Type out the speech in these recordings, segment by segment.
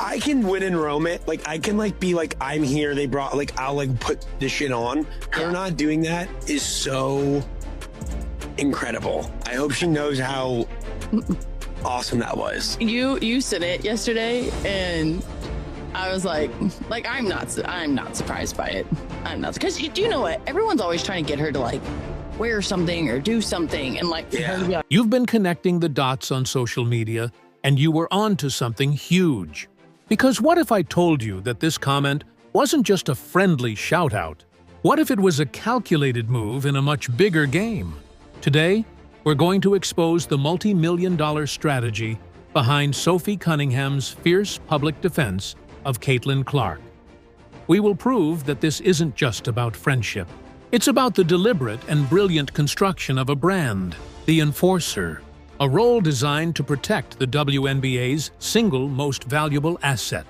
I can win in Roman. Like, I can like be like, I'm here. They brought like, I'll like put this shit on. Her not doing that is so incredible. I hope she knows how awesome that was. You said it yesterday, and I was like I'm not surprised by it. I'm not, because do you know what? Everyone's always trying to get her to like wear something or do something, and like, for her to be like, You've been connecting the dots on social media, and you were on to something huge. Because what if I told you that this comment wasn't just a friendly shout-out? What if it was a calculated move in a much bigger game? Today, we're going to expose the multi-million-dollar strategy behind Sophie Cunningham's fierce public defense of Caitlin Clark. We will prove that this isn't just about friendship. It's about the deliberate and brilliant construction of a brand, the Enforcer, a role designed to protect the WNBA's single most valuable asset.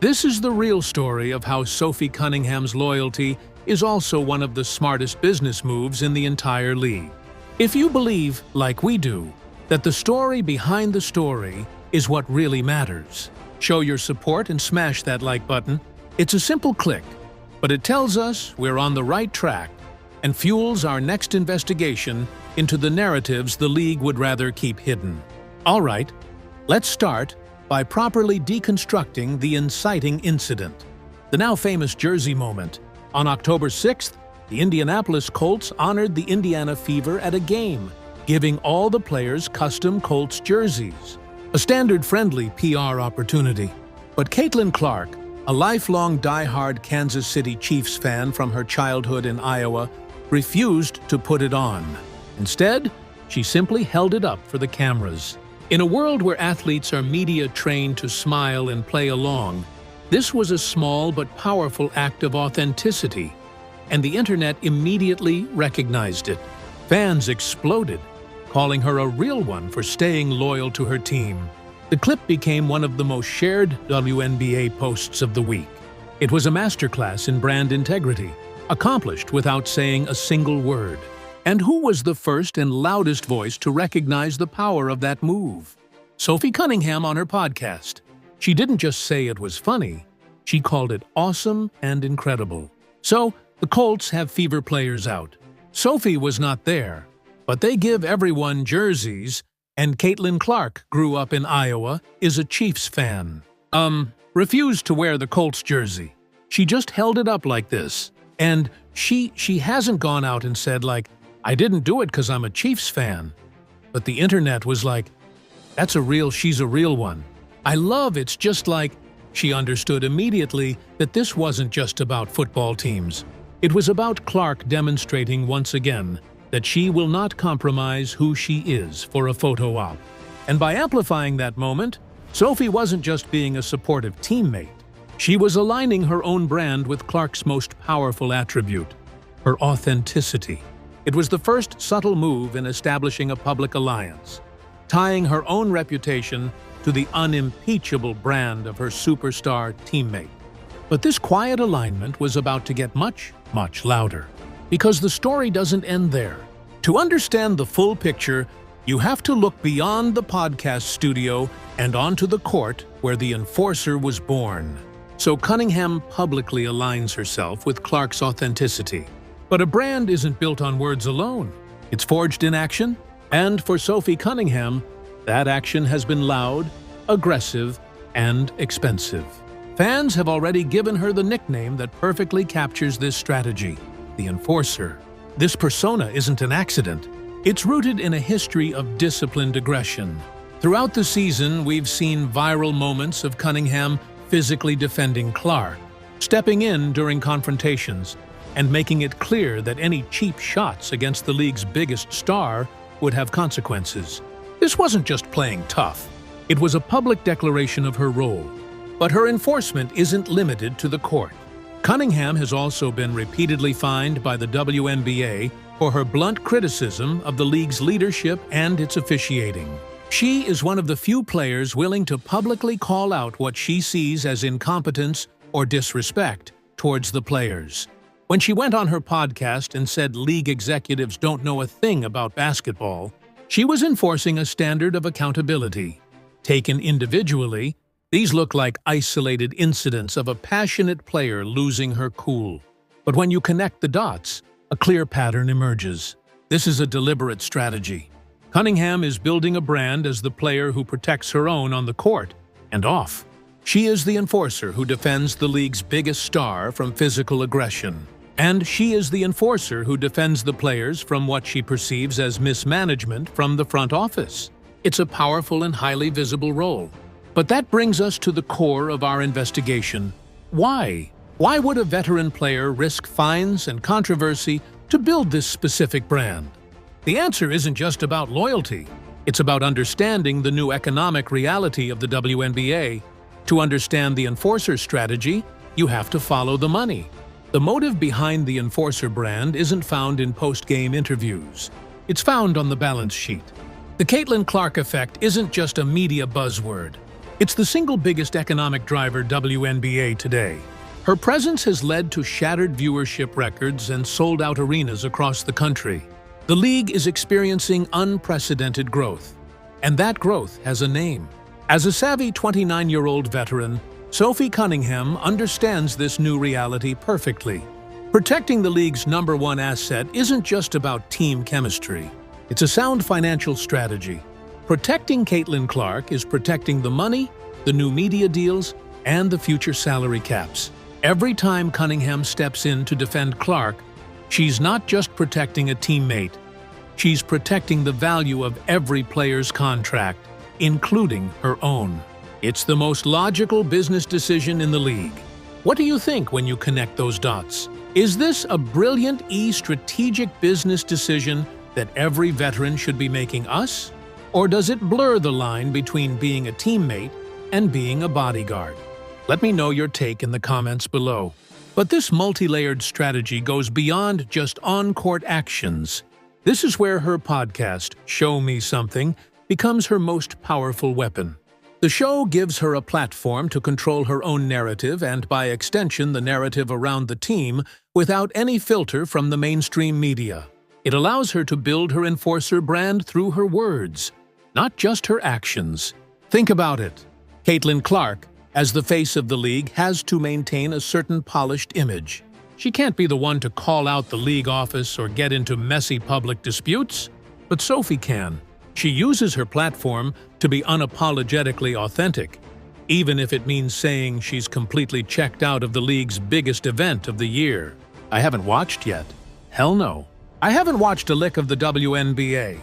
This is the real story of how Sophie Cunningham's loyalty is also one of the smartest business moves in the entire league. If you believe, like we do, that the story behind the story is what really matters, show your support and smash that like button. It's a simple click, but it tells us we're on the right track and fuels our next investigation into the narratives the league would rather keep hidden. All right, let's start by properly deconstructing the inciting incident. The now famous jersey moment. On October 6th, the Indianapolis Colts honored the Indiana Fever at a game, giving all the players custom Colts jerseys. A standard-friendly PR opportunity. But Caitlin Clark, a lifelong die-hard Kansas City Chiefs fan from her childhood in Iowa, refused to put it on. Instead, she simply held it up for the cameras. In a world where athletes are media-trained to smile and play along, this was a small but powerful act of authenticity, and the internet immediately recognized it. Fans exploded, calling her a real one for staying loyal to her team. The clip became one of the most shared WNBA posts of the week. It was a masterclass in brand integrity, accomplished without saying a single word. And who was the first and loudest voice to recognize the power of that move? Sophie Cunningham on her podcast. She didn't just say it was funny, she called it awesome and incredible. So, the Colts have Fever players out. Sophie was not there, but they give everyone jerseys, and Caitlin Clark grew up in Iowa, is a Chiefs fan. Refused to wear the Colts jersey. She just held it up like this. And she hasn't gone out and said like, I didn't do it because I'm a Chiefs fan. But the internet was like, she's a real one. I love it's just like, she understood immediately that this wasn't just about football teams. It was about Clark demonstrating once again that she will not compromise who she is for a photo op. And by amplifying that moment, Sophie wasn't just being a supportive teammate. She was aligning her own brand with Clark's most powerful attribute, her authenticity. It was the first subtle move in establishing a public alliance, tying her own reputation to the unimpeachable brand of her superstar teammate. But this quiet alignment was about to get much, much louder. Because the story doesn't end there. To understand the full picture, you have to look beyond the podcast studio and onto the court where the Enforcer was born. So Cunningham publicly aligns herself with Clark's authenticity. But a brand isn't built on words alone. It's forged in action, and for Sophie Cunningham, that action has been loud, aggressive, and expensive. Fans have already given her the nickname that perfectly captures this strategy, the Enforcer. This persona isn't an accident. It's rooted in a history of disciplined aggression. Throughout the season, we've seen viral moments of Cunningham physically defending Clark, stepping in during confrontations, and making it clear that any cheap shots against the league's biggest star would have consequences. This wasn't just playing tough. It was a public declaration of her role. But her enforcement isn't limited to the court. Cunningham has also been repeatedly fined by the WNBA for her blunt criticism of the league's leadership and its officiating. She is one of the few players willing to publicly call out what she sees as incompetence or disrespect towards the players. When she went on her podcast and said league executives don't know a thing about basketball, she was enforcing a standard of accountability. Taken individually, These look like isolated incidents of a passionate player losing her cool. But when you connect the dots, a clear pattern emerges. This is a deliberate strategy. Cunningham is building a brand as the player who protects her own on the court and off. She is the enforcer who defends the league's biggest star from physical aggression. And she is the enforcer who defends the players from what she perceives as mismanagement from the front office. It's a powerful and highly visible role. But that brings us to the core of our investigation. Why? Why would a veteran player risk fines and controversy to build this specific brand? The answer isn't just about loyalty. It's about understanding the new economic reality of the WNBA. To understand the enforcer strategy, you have to follow the money. The motive behind the enforcer brand isn't found in post-game interviews. It's found on the balance sheet. The Caitlin Clark effect isn't just a media buzzword. It's the single biggest economic driver WNBA today. Her presence has led to shattered viewership records and sold-out arenas across the country. The league is experiencing unprecedented growth, and that growth has a name. As a savvy 29-year-old veteran, Sophie Cunningham understands this new reality perfectly. Protecting the league's #1 asset isn't just about team chemistry. It's a sound financial strategy. Protecting Caitlin Clark is protecting the money, the new media deals, and the future salary caps. Every time Cunningham steps in to defend Clark, she's not just protecting a teammate. She's protecting the value of every player's contract, including her own. It's the most logical business decision in the league. What do you think when you connect those dots? Is this a brilliant strategic business decision that every veteran should be making us? Or does it blur the line between being a teammate and being a bodyguard? Let me know your take in the comments below. But this multi-layered strategy goes beyond just on-court actions. This is where her podcast, Show Me Something, becomes her most powerful weapon. The show gives her a platform to control her own narrative and, by extension, the narrative around the team without any filter from the mainstream media. It allows her to build her enforcer brand through her words, not just her actions. Think about it. Caitlin Clark, as the face of the league, has to maintain a certain polished image. She can't be the one to call out the league office or get into messy public disputes, but Sophie can. She uses her platform to be unapologetically authentic, even if it means saying she's completely checked out of the league's biggest event of the year. I haven't watched yet. Hell no. I haven't watched a lick of the WNBA.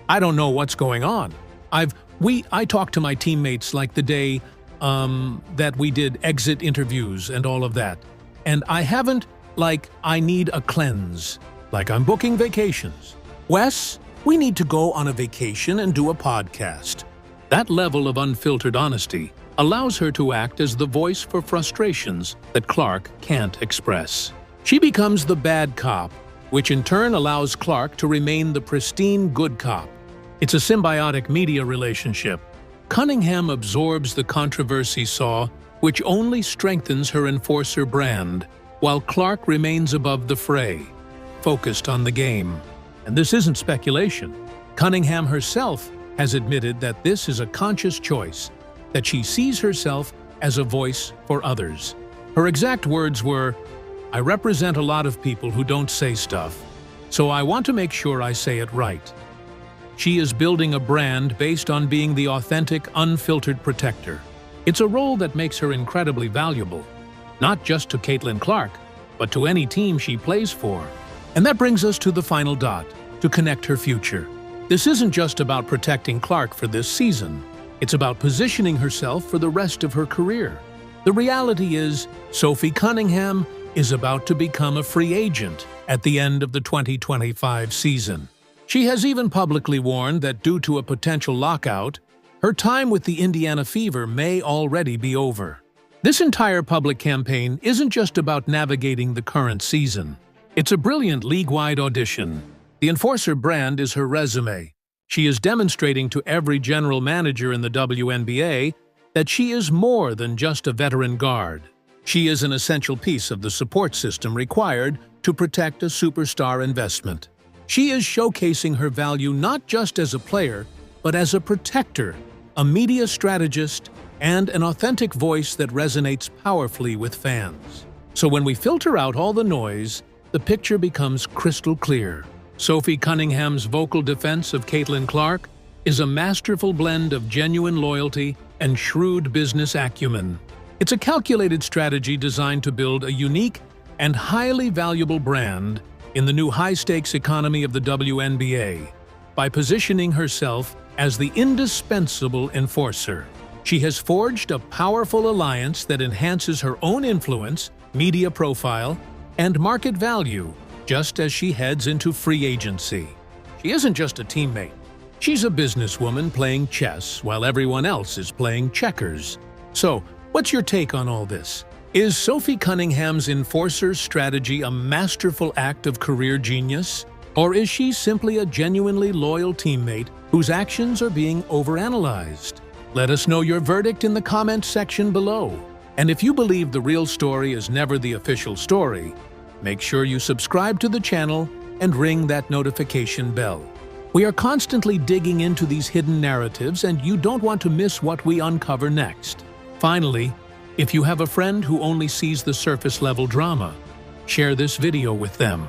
I don't know what's going on. I talked to my teammates like the day that we did exit interviews and all of that. And I haven't, I need a cleanse. Like I'm booking vacations. Wes, we need to go on a vacation and do a podcast. That level of unfiltered honesty allows her to act as the voice for frustrations that Clark can't express. She becomes the bad cop, which in turn allows Clark to remain the pristine good cop. It's a symbiotic media relationship. Cunningham absorbs the controversy saw, which only strengthens her enforcer brand, while Clark remains above the fray, focused on the game. And this isn't speculation. Cunningham herself has admitted that this is a conscious choice, that she sees herself as a voice for others. Her exact words were, "I represent a lot of people who don't say stuff, so I want to make sure I say it right." She is building a brand based on being the authentic, unfiltered protector. It's a role that makes her incredibly valuable, not just to Caitlin Clark, but to any team she plays for. And that brings us to the final dot, to connect her future. This isn't just about protecting Clark for this season. It's about positioning herself for the rest of her career. The reality is, Sophie Cunningham is about to become a free agent at the end of the 2025 season. She has even publicly warned that due to a potential lockout, her time with the Indiana Fever may already be over. This entire public campaign isn't just about navigating the current season. It's a brilliant league-wide audition. The enforcer brand is her resume. She is demonstrating to every general manager in the WNBA that she is more than just a veteran guard. She is an essential piece of the support system required to protect a superstar investment. She is showcasing her value not just as a player, but as a protector, a media strategist, and an authentic voice that resonates powerfully with fans. So when we filter out all the noise, the picture becomes crystal clear. Sophie Cunningham's vocal defense of Caitlin Clark is a masterful blend of genuine loyalty and shrewd business acumen. It's a calculated strategy designed to build a unique and highly valuable brand in the new high-stakes economy of the WNBA by positioning herself as the indispensable enforcer. She has forged a powerful alliance that enhances her own influence, media profile, and market value just as she heads into free agency. She isn't just a teammate. She's a businesswoman playing chess while everyone else is playing checkers. So, what's your take on all this? Is Sophie Cunningham's enforcer strategy a masterful act of career genius? Or is she simply a genuinely loyal teammate whose actions are being overanalyzed? Let us know your verdict in the comments section below. And if you believe the real story is never the official story, make sure you subscribe to the channel and ring that notification bell. We are constantly digging into these hidden narratives, and you don't want to miss what we uncover next. Finally, if you have a friend who only sees the surface-level drama, share this video with them.